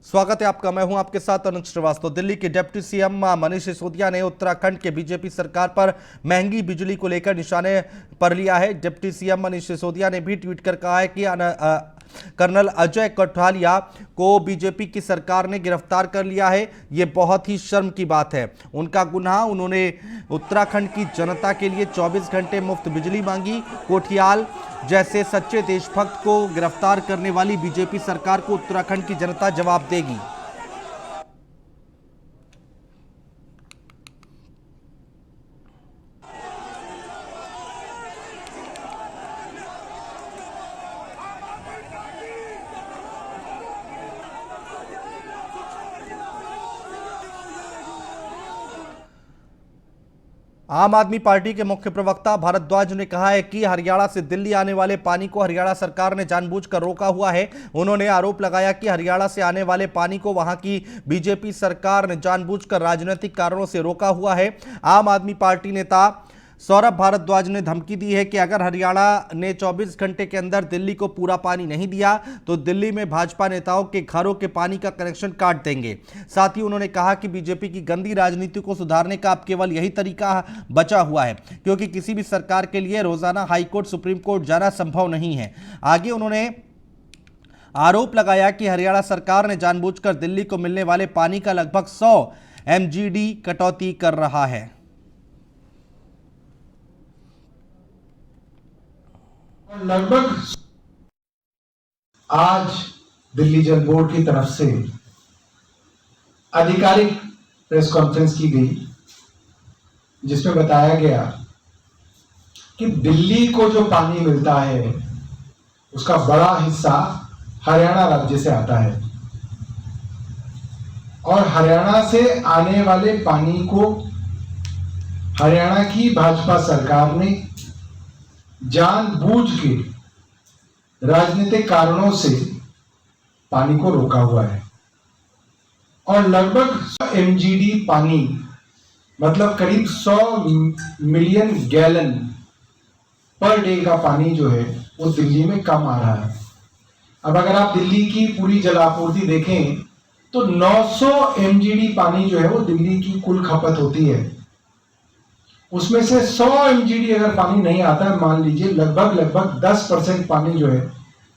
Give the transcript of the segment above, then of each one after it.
स्वागत है आपका। मैं हूं आपके साथ अनुज श्रीवास्तव। दिल्ली के डिप्टी सीएम मनीष सिसोदिया ने उत्तराखंड के बीजेपी सरकार पर महंगी बिजली को लेकर निशाने पर लिया है। डिप्टी सीएम मनीष सिसोदिया ने भी ट्वीट कर कहा है कि कर्नल अजय कौठालिया को बीजेपी की सरकार ने गिरफ्तार कर लिया है। ये बहुत ही शर्म की बात है। उनका गुनाह, उन्होंने उत्तराखंड की जनता के लिए 24 घंटे मुफ्त बिजली मांगी। कोठियाल जैसे सच्चे देशभक्त को गिरफ्तार करने वाली बीजेपी सरकार को उत्तराखंड की जनता जवाब देगी। आम आदमी पार्टी के मुख्य प्रवक्ता भारद्वाज ने कहा है कि हरियाणा से दिल्ली आने वाले पानी को हरियाणा सरकार ने जानबूझकर रोका हुआ है। उन्होंने आरोप लगाया कि हरियाणा से आने वाले पानी को वहां की बीजेपी सरकार ने जानबूझकर राजनीतिक कारणों से रोका हुआ है। आम आदमी पार्टी नेता सौरभ भारद्वाज ने धमकी दी है कि अगर हरियाणा ने 24 घंटे के अंदर दिल्ली को पूरा पानी नहीं दिया तो दिल्ली में भाजपा नेताओं के घरों के पानी का कनेक्शन काट देंगे। साथ ही उन्होंने कहा कि बीजेपी की गंदी राजनीति को सुधारने का अब केवल यही तरीका बचा हुआ है, क्योंकि किसी भी सरकार के लिए रोजाना हाईकोर्ट सुप्रीम कोर्ट जाना संभव नहीं है। आगे उन्होंने आरोप लगाया कि हरियाणा सरकार ने जानबूझकर दिल्ली को मिलने वाले पानी का लगभग 100 MGD कटौती कर रहा है। लगभग आज दिल्ली जल बोर्ड की तरफ से आधिकारिक प्रेस कॉन्फ्रेंस की गई, जिसमें बताया गया कि दिल्ली को जो पानी मिलता है उसका बड़ा हिस्सा हरियाणा राज्य से आता है और हरियाणा से आने वाले पानी को हरियाणा की भाजपा सरकार ने जानबूझ के राजनीतिक कारणों से पानी को रोका हुआ है और लगभग 100 MGD पानी, मतलब करीब 100 मिलियन गैलन पर डे का पानी जो है वो दिल्ली में कम आ रहा है। अब अगर आप दिल्ली की पूरी जल आपूर्ति देखें तो 900 MGD पानी जो है वो दिल्ली की कुल खपत होती है। उसमें से 100 MGD अगर पानी नहीं आता है, मान लीजिए लगभग 10% पानी जो है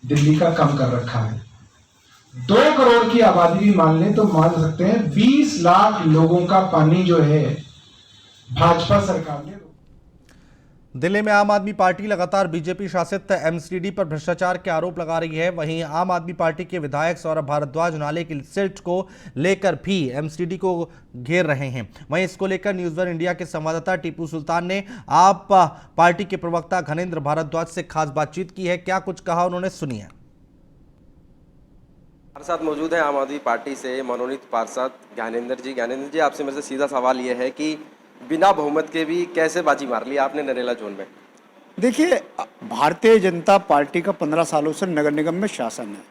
दिल्ली का कम कर रखा है। 2 करोड़ की आबादी भी मान लें तो मान सकते हैं 20 लाख लोगों का पानी जो है भाजपा सरकार ने। दिल्ली में आम आदमी पार्टी लगातार बीजेपी शासित MCD पर भ्रष्टाचार के आरोप लगा रही है। वहीं आम आदमी पार्टी के विधायक सौरभ भारद्वाज नाले की सिल्ट को लेकर भी MCD को घेर रहे हैं। वहीं इसको लेकर न्यूज़ वन इंडिया के संवाददाता टीपू सुल्तान ने आप पार्टी के प्रवक्ता घनेंद्र भारद्वाज से खास बातचीत की है। क्या कुछ कहा उन्होंने, सुनिए। हमारे साथ मौजूद है आम आदमी पार्टी से मनोनीत पार्षद ज्ञानेंद्र जी। ज्ञानेंद्र जी, आपसे मेरे से सीधा सवाल यह है कि बिना बहुमत के भी कैसे बाजी मार ली आपने नरेला जोन में? देखिए, भारतीय जनता पार्टी का 15 सालों से नगर निगम में शासन है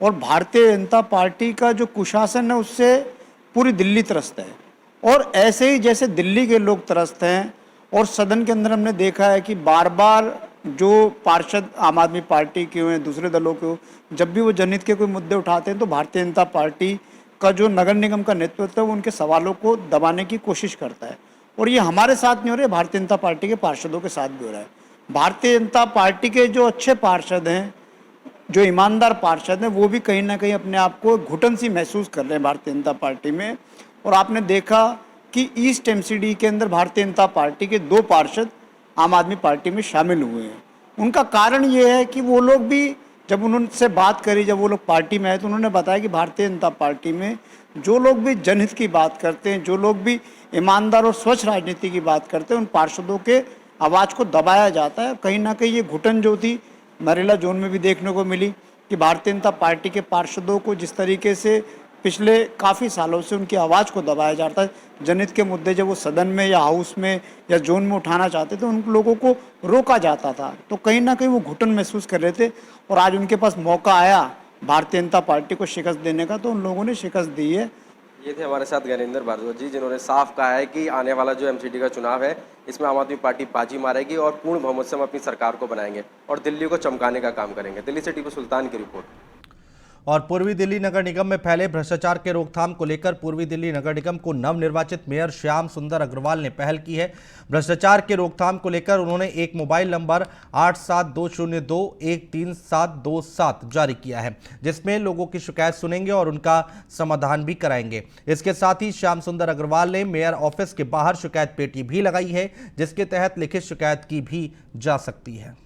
और भारतीय जनता पार्टी का जो कुशासन है उससे पूरी दिल्ली त्रस्त है। और ऐसे ही जैसे दिल्ली के लोग त्रस्त हैं और सदन के अंदर हमने देखा है कि बार बार जो पार्षद आम आदमी पार्टी के हुए, दूसरे दलों के हो, जब भी वो जनहित के कोई मुद्दे उठाते हैं तो भारतीय जनता पार्टी का जो नगर निगम का नेतृत्व है वो उनके सवालों को दबाने की कोशिश करता है। और ये हमारे साथ नहीं हो रहा है, भारतीय जनता पार्टी के पार्षदों के साथ भी हो रहा है। भारतीय जनता पार्टी के जो अच्छे पार्षद हैं, जो ईमानदार पार्षद हैं, वो भी कहीं ना कहीं अपने आप को घुटन सी महसूस कर रहे हैं भारतीय जनता पार्टी में। और आपने देखा कि ईस्ट MCD के अंदर भारतीय जनता पार्टी के 2 पार्षद आम आदमी पार्टी में शामिल हुए हैं। उनका कारण ये है कि वो लोग भी, जब उनसे बात करी, जब वो लोग पार्टी में आए तो उन्होंने बताया कि भारतीय जनता पार्टी में जो लोग भी जनहित की बात करते हैं, जो लोग भी ईमानदार और स्वच्छ राजनीति की बात करते हैं, उन पार्षदों के आवाज़ को दबाया जाता है। कहीं ना कहीं ये घुटन जो थी नरेला जोन में भी देखने को मिली कि भारतीय जनता पार्टी के पार्षदों को जिस तरीके से पिछले काफ़ी सालों से उनकी आवाज़ को दबाया जाता है, जनहित के मुद्दे जब वो सदन में या हाउस में या जोन में उठाना चाहते थे उन लोगों को रोका जाता था। तो कहीं ना कहीं वो घुटन महसूस कर रहे थे और आज उनके पास मौका आया भारतीय जनता पार्टी को शिकस्त देने का, तो उन लोगों ने शिकस्त दी है। ये थे हमारे साथ ज्ञानेंद्र भारद्वाज जी, जिन्होंने साफ कहा है कि आने वाला जो MCD का चुनाव है इसमें आम आदमी पार्टी बाजी मारेगी और पूर्ण बहुमत से हम अपनी सरकार को बनाएंगे और दिल्ली को चमकाने का काम करेंगे। दिल्ली से टीपू सुल्तान की रिपोर्ट। और पूर्वी दिल्ली नगर निगम में फैले भ्रष्टाचार के रोकथाम को लेकर पूर्वी दिल्ली नगर निगम को नवनिर्वाचित मेयर श्याम सुंदर अग्रवाल ने पहल की है। भ्रष्टाचार के रोकथाम को लेकर उन्होंने एक मोबाइल नंबर 8720213727 जारी किया है, जिसमें लोगों की शिकायत सुनेंगे और उनका समाधान भी कराएंगे। इसके साथ ही श्याम सुंदर अग्रवाल ने मेयर ऑफिस के बाहर शिकायत पेटी भी लगाई है, जिसके तहत लिखित शिकायत की भी जा सकती है।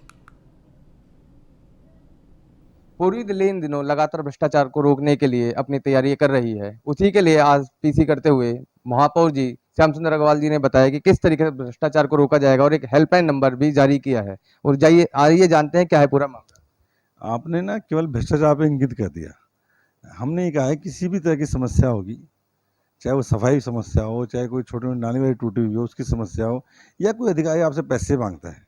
पूर्वी दिल्ली इन दिनों लगातार भ्रष्टाचार को रोकने के लिए अपनी तैयारी कर रही है। उसी के लिए आज पीसी करते हुए महापौर जी श्याम सुंदर अग्रवाल जी ने बताया कि किस तरीके से भ्रष्टाचार को रोका जाएगा और एक हेल्पलाइन नंबर भी जारी किया है। और आइए जानते हैं क्या है पूरा मामला। आपने ना केवल भ्रष्टाचार पे इंगित कर दिया। हमने ये कहा है किसी भी तरह की समस्या होगी, चाहे वो सफाई समस्या हो, चाहे कोई छोटी मोटी नाली वाली टूटी हुई हो उसकी समस्या हो, या कोई अधिकारी आपसे पैसे मांगता है,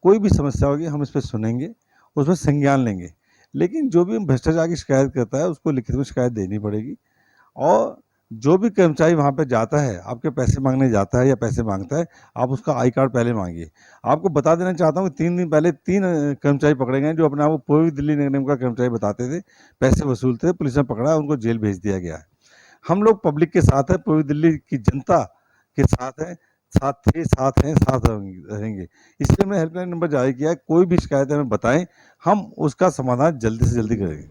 कोई भी समस्या होगी हम इस पर सुनेंगे, उसमें संज्ञान लेंगे। लेकिन जो भी भ्रष्टाचार की शिकायत करता है उसको लिखित में शिकायत देनी पड़ेगी। और जो भी कर्मचारी वहाँ पे जाता है, आपके पैसे मांगने जाता है या पैसे मांगता है, आप उसका आई कार्ड पहले मांगिए। आपको बता देना चाहता हूँ कि 3 दिन पहले 3 कर्मचारी पकड़े गए जो अपने आप को पूर्वी दिल्ली नगर निगम का कर्मचारी बताते थे, पैसे वसूलते थे, पुलिस ने पकड़ा, उनको जेल भेज दिया गया है। हम लोग पब्लिक के साथ है, पूर्वी दिल्ली की जनता के साथ है, साथ रहेंगे। इसलिए हमने हेल्पलाइन नंबर जारी किया है। कोई भी शिकायत हमें बताएं, हम उसका समाधान जल्दी से जल्दी करेंगे।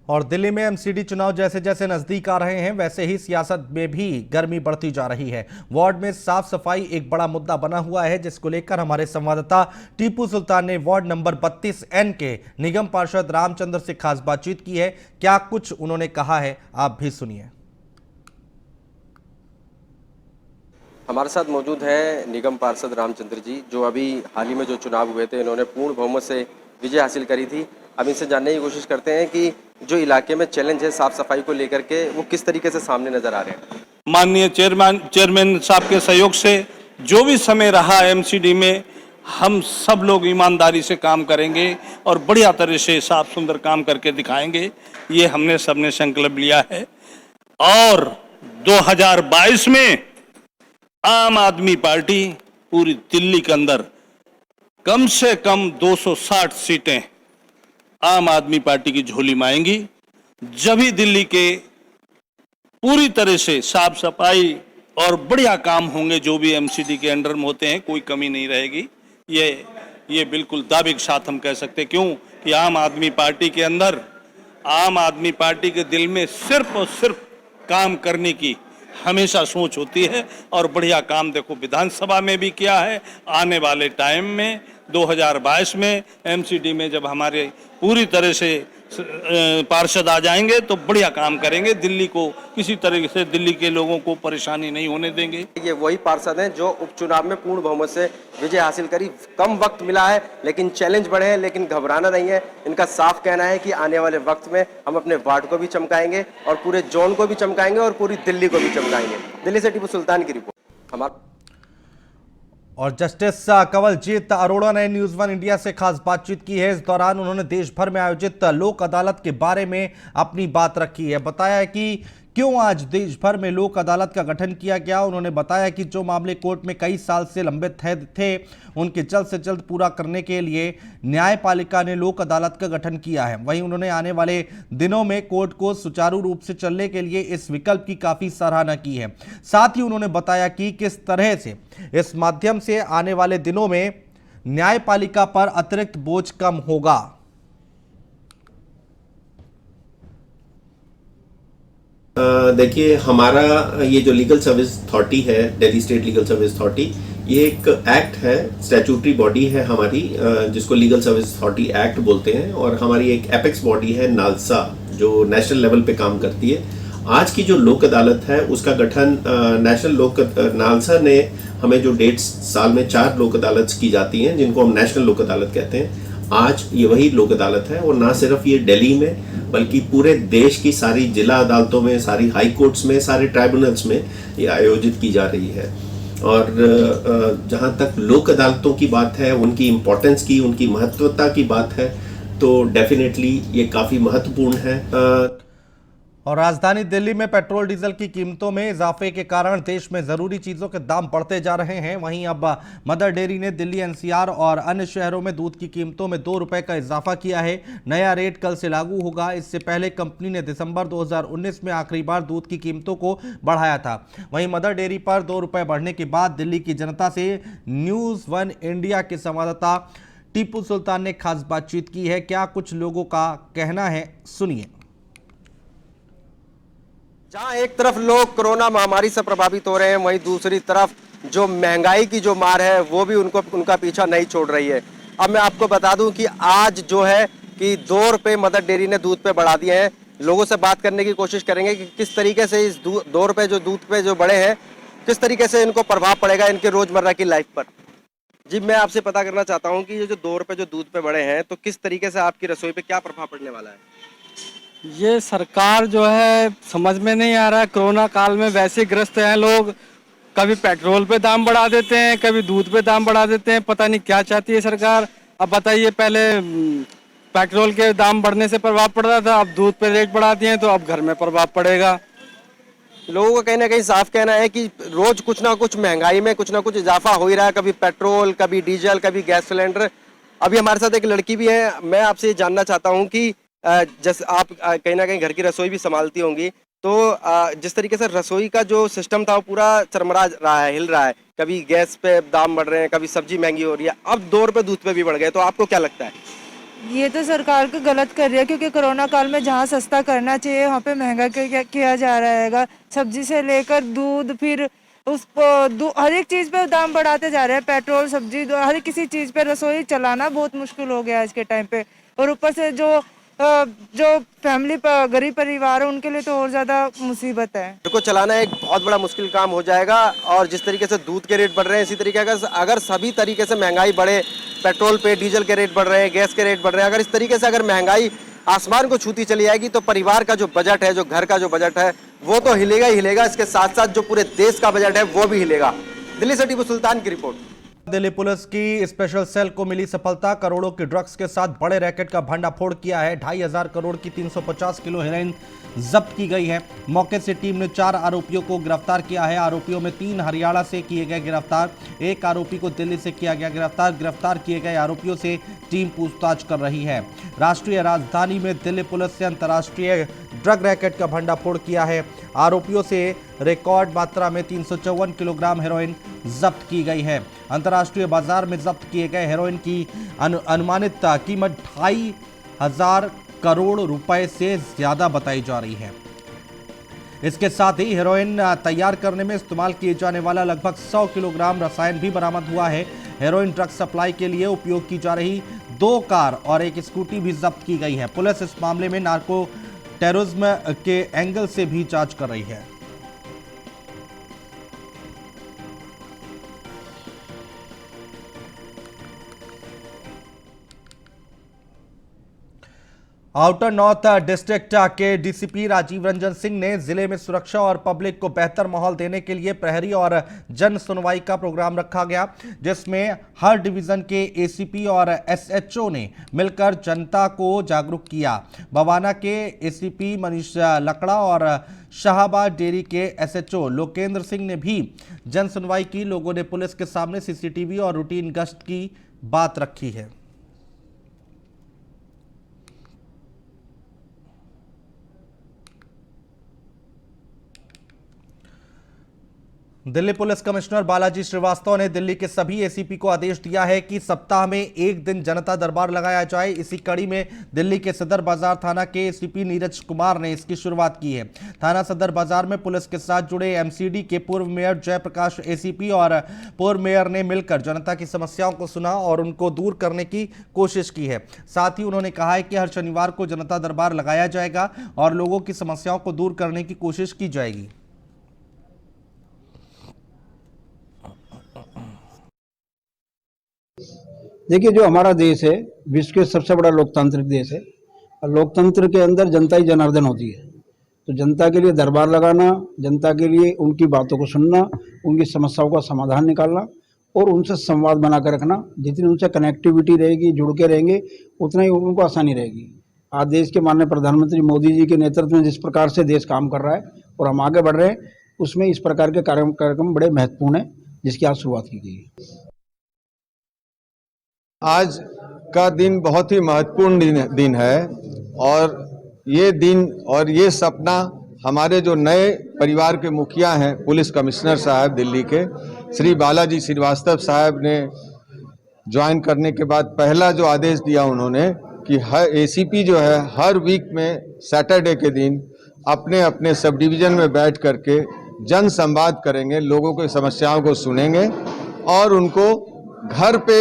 और दिल्ली में एमसीडी चुनाव जैसे जैसे नजदीक आ रहे हैं, वैसे ही सियासत में भी गर्मी बढ़ती जा रही है। वार्ड में साफ सफाई एक बड़ा मुद्दा बना हुआ है, जिसको लेकर हमारे संवाददाता टीपू सुल्तान ने वार्ड नंबर 32N के निगम पार्षद रामचंद्र से खास बातचीत की है। क्या कुछ उन्होंने कहा है, आप भी सुनिए। हमारे साथ मौजूद हैं निगम पार्षद रामचंद्र जी, जो अभी हाल ही में जो चुनाव हुए थे इन्होंने पूर्ण बहुमत से विजय हासिल करी थी। अब इनसे जानने की कोशिश करते हैं कि जो इलाके में चैलेंज है साफ सफाई को लेकर के, वो किस तरीके से सामने नजर आ रहे हैं। माननीय चेयरमैन साहब के सहयोग से जो भी समय रहा एमसीडी में, हम सब लोग ईमानदारी से काम करेंगे और बढ़िया तरह से साफ सुंदर काम करके दिखाएंगे। ये हमने सबने संकल्प लिया है। और 2022 में आम आदमी पार्टी पूरी दिल्ली के अंदर कम से कम 260 सीटें आम आदमी पार्टी की झोली में आएंगी। जब ही दिल्ली के पूरी तरह से साफ सफाई और बढ़िया काम होंगे, जो भी एमसीडी के अंडर में होते हैं, कोई कमी नहीं रहेगी। ये बिल्कुल दावे के साथ हम कह सकते हैं। क्यों कि आम आदमी पार्टी के अंदर, आम आदमी पार्टी के दिल में सिर्फ और सिर्फ काम करने की हमेशा सोच होती है। और बढ़िया काम देखो विधानसभा में भी किया है। आने वाले टाइम में 2022 में एमसीडी में जब हमारे पूरी तरह से पार्षद आ जाएंगे तो बढ़िया काम करेंगे। दिल्ली को किसी तरह से, दिल्ली के लोगों को परेशानी नहीं होने देंगे। ये वही पार्षद हैं जो उपचुनाव में पूर्ण बहुमत से विजय हासिल करी। कम वक्त मिला है लेकिन चैलेंज बढ़े हैं, लेकिन घबराना नहीं है। इनका साफ कहना है कि आने वाले वक्त में हम अपने वार्ड को भी चमकाएंगे और पूरे जोन को भी चमकाएंगे और पूरी दिल्ली को भी चमकाएंगे। दिल्ली से टीपू सुल्तान की रिपोर्ट। हमारा और जस्टिस कंवलजीत अरोड़ा ने न्यूज़ 1 इंडिया से खास बातचीत की है। इस दौरान उन्होंने देश भर में आयोजित लोक अदालत के बारे में अपनी बात रखी है। बताया है कि क्यों आज देश भर में लोक अदालत का गठन किया गया। उन्होंने बताया कि जो मामले कोर्ट में कई साल से लंबित थे, उनके जल्द से जल्द पूरा करने के लिए न्यायपालिका ने लोक अदालत का गठन किया है। वहीं उन्होंने आने वाले दिनों में कोर्ट को सुचारू रूप से चलने के लिए इस विकल्प की काफी सराहना की है। साथ ही उन्होंने बताया कि किस तरह से इस माध्यम से आने वाले दिनों में न्यायपालिका पर अतिरिक्त बोझ कम होगा। देखिए, हमारा ये जो लीगल सर्विस अथॉरिटी है, Delhi state legal service authority, ये एक एक्ट है, स्टैट्यूटरी बॉडी है हमारी, जिसको लीगल सर्विस अथॉरिटी एक्ट बोलते हैं। और हमारी एक एपेक्स बॉडी है नालसा, जो नेशनल लेवल पे काम करती है। आज की जो लोक अदालत है उसका गठन नालसा ने हमें जो डेट्स, साल में 4 लोक अदालत की जाती हैं जिनको हम नेशनल लोक अदालत कहते हैं, आज ये वही लोक अदालत है। और ना सिर्फ ये दिल्ली में बल्कि पूरे देश की सारी जिला अदालतों में, सारी हाई कोर्ट्स में, सारे ट्राइब्यूनल्स में ये आयोजित की जा रही है। और जहाँ तक लोक अदालतों की बात है, उनकी इम्पोर्टेंस की, उनकी महत्वता की बात है, तो डेफिनेटली ये काफ़ी महत्वपूर्ण है। और राजधानी दिल्ली में पेट्रोल डीजल की कीमतों में इजाफे के कारण देश में जरूरी चीजों के दाम बढ़ते जा रहे हैं। वहीं अब मदर डेयरी ने दिल्ली, एनसीआर और अन्य शहरों में दूध की कीमतों में 2 रुपए का इजाफा किया है। नया रेट कल से लागू होगा। इससे पहले कंपनी ने दिसंबर 2019 में आखिरी बार दूध की कीमतों को बढ़ाया था। वहीं मदर डेयरी पर 2 रुपए बढ़ने के बाद दिल्ली की जनता से न्यूज 1 इंडिया के संवाददाता टीपू सुल्तान ने खास बातचीत की है। क्या कुछ लोगों का कहना है, सुनिए। जहां एक तरफ लोग कोरोना महामारी से प्रभावित हो रहे हैं, वहीं दूसरी तरफ जो महंगाई की जो मार है वो भी उनका पीछा नहीं छोड़ रही है। अब मैं आपको बता दूं कि आज जो है कि 2 रुपए मदर डेयरी ने दूध पे बढ़ा दिए हैं। लोगों से बात करने की कोशिश करेंगे कि किस तरीके से इस 2 रुपए जो दूध पे जो बढ़े हैं, किस तरीके से इनको प्रभाव पड़ेगा इनके रोजमर्रा की लाइफ पर। जी, मैं आपसे पता करना चाहता हूँ कि ये जो 2 रुपए जो दूध पे बढ़े हैं, तो किस तरीके से आपकी रसोई पे क्या प्रभाव पड़ने वाला है? ये सरकार जो है समझ में नहीं आ रहा है। कोरोना काल में वैसे ग्रस्त हैं लोग, कभी पेट्रोल पे दाम बढ़ा देते हैं, कभी दूध पे दाम बढ़ा देते हैं। पता नहीं क्या चाहती है सरकार। अब बताइए, पहले पेट्रोल के दाम बढ़ने से प्रभाव पड़ रहा था, अब दूध पे रेट बढ़ा दिए तो अब घर में प्रभाव पड़ेगा। लोगों का कहीं ना कहीं साफ कहना है कि रोज कुछ ना कुछ महंगाई में कुछ ना कुछ इजाफा हो ही रहा है। कभी पेट्रोल, कभी डीजल, कभी गैस सिलेंडर। अभी हमारे साथ एक लड़की भी है। मैं आपसे ये जानना चाहता हूँ कि जैसे आप कहीं ना कहीं घर की रसोई भी संभालती होंगी, तो जिस तरीके से रसोई का जो सिस्टम था वो पूरा चरमरा रहा है, हिल रहा है। कभी गैस पे दाम बढ़ रहे हैं, कभी सब्जी महंगी हो रही है, अब 2 रुपए दूध पे भी बढ़ गए। तो आपको क्या लगता है? ये तो सरकार को गलत कर रही है, क्योंकि कोरोना काल में जहाँ सस्ता करना चाहिए वहाँ पे महंगा किया जा रहा है। सब्जी से लेकर दूध, फिर हर एक चीज़ पे दाम बढ़ाते जा रहे हैं। पेट्रोल, सब्जी, हर किसी चीज़ पे रसोई चलाना बहुत मुश्किल हो गया आज के टाइम पे। और ऊपर से जो फैमिली गरीब परिवार है उनके लिए तो और ज़्यादा मुसीबत है। को चलाना एक बहुत बड़ा मुश्किल काम हो जाएगा। और जिस तरीके से दूध के रेट बढ़ रहे हैं, इसी तरीके अगर सभी तरीके से महंगाई बढ़े, पेट्रोल पे डीजल के रेट बढ़ रहे हैं, गैस के रेट बढ़ रहे हैं, अगर इस तरीके से अगर महंगाई आसमान को छूती चली जाएगी तो परिवार का जो बजट है, जो घर का जो बजट है, वो तो हिलेगा ही हिलेगा। इसके साथ साथ जो पूरे देश का बजट है वो भी हिलेगा। दिल्ली से टीपू सुल्तान की रिपोर्ट। दिल्ली पुलिस की स्पेशल सेल को मिली सफलता। करोड़ों के ड्रग्स के साथ बड़े रैकेट का भंडाफोड़ किया है। 2,500 करोड़ की 350 किलो हेरोइन जब्त की गई है। मौके से टीम ने 4 आरोपियों को गिरफ्तार किया है। आरोपियों में 3 हरियाणा से किए गए गिरफ्तार, 1 आरोपी को दिल्ली से किया गया गिरफ्तार। गिरफ्तार किए गए आरोपियों से टीम पूछताछ कर रही है। राष्ट्रीय राजधानी में दिल्ली पुलिस ने अंतर्राष्ट्रीय ड्रग रैकेट का भंडाफोड़ किया है। आरोपियों से रिकॉर्ड मात्रा में 354 किलोग्राम हेरोइन जब्त की गई है। अंतर्राष्ट्रीय बाजार में जब्त किए गए हेरोइन की अनुमानित कीमत 2,500 करोड़ रुपए से ज्यादा बताई जा रही है। इसके साथ ही हेरोइन तैयार करने में इस्तेमाल किए जाने वाला लगभग 100 किलोग्राम रसायन भी बरामद हुआ है। हेरोइन ड्रग सप्लाई के लिए उपयोग की जा रही 2 कार और 1 स्कूटी भी जब्त की गई है। पुलिस इस मामले में नार्को टेररिज्म के एंगल से भी जांच कर रही है। आउटर नॉर्थ डिस्ट्रिक्ट के डीसीपी राजीव रंजन सिंह ने जिले में सुरक्षा और पब्लिक को बेहतर माहौल देने के लिए प्रहरी और जन सुनवाई का प्रोग्राम रखा गया, जिसमें हर डिवीजन के एसीपी और एसएचओ ने मिलकर जनता को जागरूक किया। बवाना के एसीपी मनीष लकड़ा और शाहबाद डेयरी के एसएचओ लोकेंद्र सिंह ने भी जन सुनवाई की। लोगों ने पुलिस के सामने सीसीटीवी और रूटीन गश्त की बात रखी है। दिल्ली पुलिस कमिश्नर बालाजी श्रीवास्तव ने दिल्ली के सभी एसीपी को आदेश दिया है कि सप्ताह में 1 दिन जनता दरबार लगाया जाए। इसी कड़ी में दिल्ली के सदर बाजार थाना के एसीपी नीरज कुमार ने इसकी शुरुआत की है। थाना सदर बाजार में पुलिस के साथ जुड़े एमसीडी के पूर्व मेयर जयप्रकाश एसीपी और पूर्व मेयर ने मिलकर जनता की समस्याओं को सुना और उनको दूर करने की कोशिश की है। साथ ही उन्होंने कहा है कि हर शनिवार को जनता दरबार लगाया जाएगा और लोगों की समस्याओं को दूर करने की कोशिश की जाएगी। देखिए, जो हमारा देश है विश्व के सबसे बड़ा लोकतांत्रिक देश है और लोकतंत्र के अंदर जनता ही जनार्दन होती है। तो जनता के लिए दरबार लगाना, जनता के लिए उनकी बातों को सुनना, उनकी समस्याओं का समाधान निकालना और उनसे संवाद बनाकर रखना। जितनी उनसे कनेक्टिविटी रहेगी, जुड़ के रहेंगे, उतना ही उनको आसानी रहेगी। आज देश के माननीय प्रधानमंत्री मोदी जी के नेतृत्व में जिस प्रकार से देश काम कर रहा है और हम आगे बढ़ रहे हैं, उसमें इस प्रकार के कार्यक्रम बड़े महत्वपूर्ण हैं, जिसकी आज शुरुआत की गई है। आज का दिन बहुत ही महत्वपूर्ण दिन है और ये दिन और ये सपना हमारे जो नए परिवार के मुखिया हैं, पुलिस कमिश्नर साहब दिल्ली के श्री बालाजी श्रीवास्तव साहब ने ज्वाइन करने के बाद पहला जो आदेश दिया उन्होंने कि हर एसीपी जो है हर वीक में सैटरडे के दिन अपने अपने सब डिवीज़न में बैठ करके जन संवाद करेंगे, लोगों की समस्याओं को सुनेंगे और उनको घर पे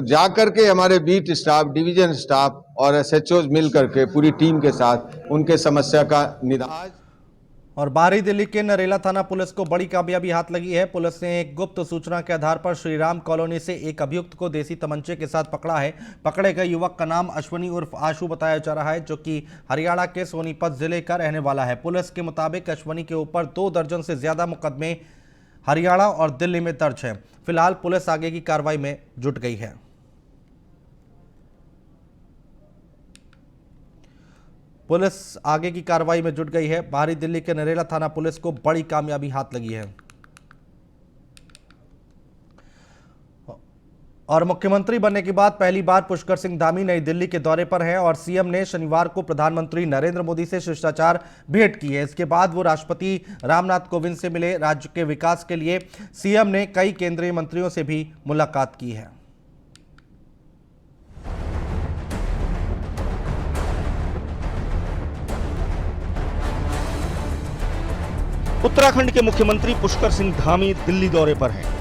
जा करके हमारे बीट स्टाफ, डिवीजन स्टाफ और एसएचओ मिल करके पूरी टीम के साथ उनके समस्या का निदान। और बाहरी दिल्ली के नरेला थाना पुलिस को बड़ी कामयाबी हाथ लगी है। पुलिस ने एक गुप्त सूचना के आधार पर श्रीराम कॉलोनी से एक अभियुक्त को देसी तमंचे के साथ पकड़ा है। पकड़े गए युवक का नाम अश्वनी उर्फ आशु बताया जा रहा है, जो कि हरियाणा के सोनीपत जिले का रहने वाला है। पुलिस के मुताबिक अश्वनी के ऊपर 2 दर्जन से ज्यादा मुकदमे हरियाणा और दिल्ली में दर्ज हैं। फिलहाल पुलिस आगे की कार्रवाई में जुट गई है। पुलिस आगे की कार्रवाई में जुट गई है। बाहरी दिल्ली के नरेला थाना पुलिस को बड़ी कामयाबी हाथ लगी है। और मुख्यमंत्री बनने के बाद पहली बार पुष्कर सिंह धामी नई दिल्ली के दौरे पर हैं और सीएम ने शनिवार को प्रधानमंत्री नरेंद्र मोदी से शिष्टाचार भेंट की है। इसके बाद वो राष्ट्रपति रामनाथ कोविंद से मिले। राज्य के विकास के लिए सीएम ने कई केंद्रीय मंत्रियों से भी मुलाकात की है। उत्तराखंड के मुख्यमंत्री पुष्कर सिंह धामी दिल्ली दौरे पर हैं।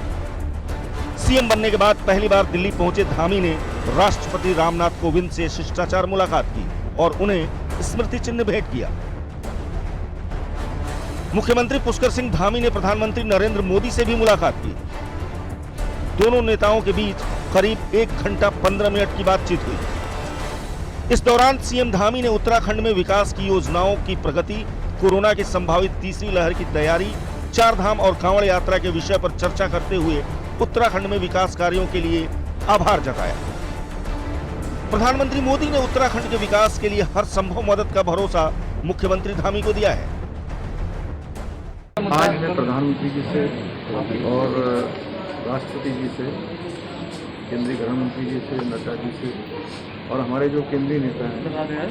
सीएम बनने के बाद पहली बार दिल्ली पहुंचे धामी ने राष्ट्रपति रामनाथ कोविंद से शिष्टाचार मुलाकात की और उन्हें स्मृति चिन्ह भेंट किया। मुख्यमंत्री पुष्कर सिंह धामी ने प्रधानमंत्री नरेंद्र मोदी से भी मुलाकात की। दोनों नेताओं के बीच करीब 1 घंटा 15 मिनट की बातचीत हुई। इस दौरान सीएम धामी ने उत्तराखंड में विकास की योजनाओं की प्रगति, कोरोना की संभावित तीसरी लहर की तैयारी, 4 धाम और कांवड़ यात्रा के विषय पर चर्चा करते हुए उत्तराखंड में विकास कार्यों के लिए आभार जताया। प्रधानमंत्री मोदी ने उत्तराखंड के विकास के लिए हर संभव मदद का भरोसा मुख्यमंत्री धामी को दिया है। आज मैं प्रधानमंत्री जी से और राष्ट्रपति जी से, केंद्रीय गृह मंत्री जी से, नड्डा जी से और हमारे जो केंद्रीय नेता हैं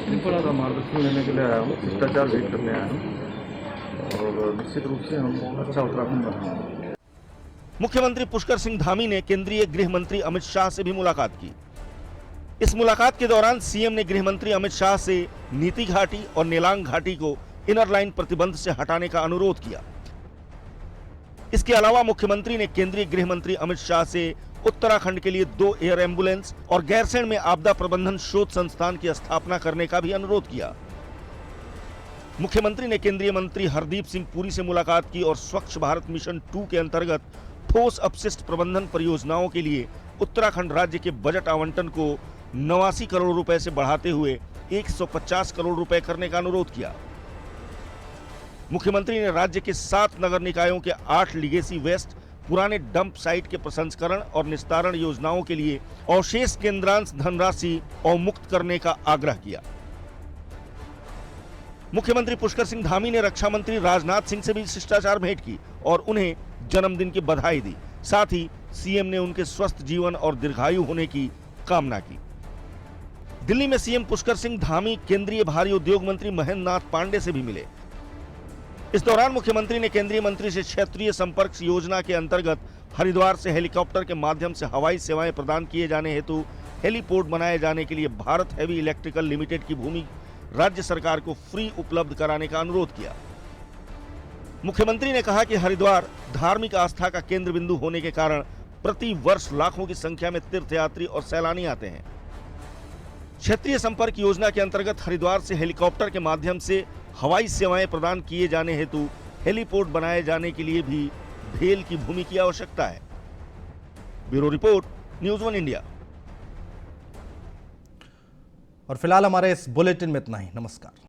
उनका मार्गदर्शन लेने के लिए आया हूँ, शिष्टाचार भेंट करने आया हूँ और निश्चित रूप से हम अच्छा उत्तराखंड बनाएंगे। मुख्यमंत्री पुष्कर सिंह धामी ने केंद्रीय गृह मंत्री अमित शाह से भी मुलाकात की। इस मुलाकात के दौरान सीएम ने गृह मंत्री अमित शाह से नीति घाटी और नेलांग घाटी को इनर लाइन प्रतिबंध से हटाने का अनुरोध किया। इसके अलावा मुख्यमंत्री ने केंद्रीय गृह मंत्री अमित शाह से उत्तराखंड के लिए 2 एयर एम्बुलेंस और गैरसैंण में आपदा प्रबंधन शोध संस्थान की स्थापना करने का भी अनुरोध किया। मुख्यमंत्री ने केंद्रीय मंत्री हरदीप सिंह पुरी से मुलाकात की और स्वच्छ भारत मिशन 2 के अंतर्गत ठोस अपशिष्ट प्रबंधन परियोजनाओं के लिए उत्तराखंड राज्य के बजट आवंटन को 89 करोड़ रुपए से बढ़ाते हुए 150 करोड़ रुपए करने का अनुरोध किया। मुख्यमंत्री ने राज्य के 7 नगर निकायों के 8 लीगेसी वेस्ट पुराने डंप साइट के प्रसंस्करण और निस्तारण योजनाओं के लिए अवशेष केंद्रांश धनराशि अवमुक्त करने का आग्रह किया। मुख्यमंत्री पुष्कर सिंह धामी ने रक्षा मंत्री राजनाथ सिंह से भी शिष्टाचार भेंट की और उन्हें जन्मदिन की बधाई दी। साथ ही सीएम ने उनके स्वस्थ जीवन और दीर्घायु होने की कामना की। दिल्ली में सीएम पुष्कर सिंह धामी केंद्रीय भारी उद्योग मंत्री महेंद्र नाथ पांडे से भी मिले। इस दौरान मुख्यमंत्री ने केंद्रीय मंत्री से क्षेत्रीय संपर्क योजना के अंतर्गत हरिद्वार से हेलीकॉप्टर के माध्यम से हवाई सेवाएं प्रदान किए जाने हेतु हेलीपोर्ट बनाए जाने के लिए भारत हेवी इलेक्ट्रिकल लिमिटेड की भूमि राज्य सरकार को फ्री उपलब्ध कराने का अनुरोध किया। मुख्यमंत्री ने कहा कि हरिद्वार धार्मिक आस्था का केंद्र बिंदु होने के कारण प्रति वर्ष लाखों की संख्या में तीर्थयात्री और सैलानी आते हैं। क्षेत्रीय संपर्क योजना के अंतर्गत हरिद्वार से हेलीकॉप्टर के माध्यम से हवाई सेवाएं प्रदान किए जाने हेतु हेलीपोर्ट बनाए जाने के लिए भी भेल की भूमि की आवश्यकता है। Bureau report, news 1 India. और फिलहाल हमारे इस बुलेटिन में इतना ही। नमस्कार।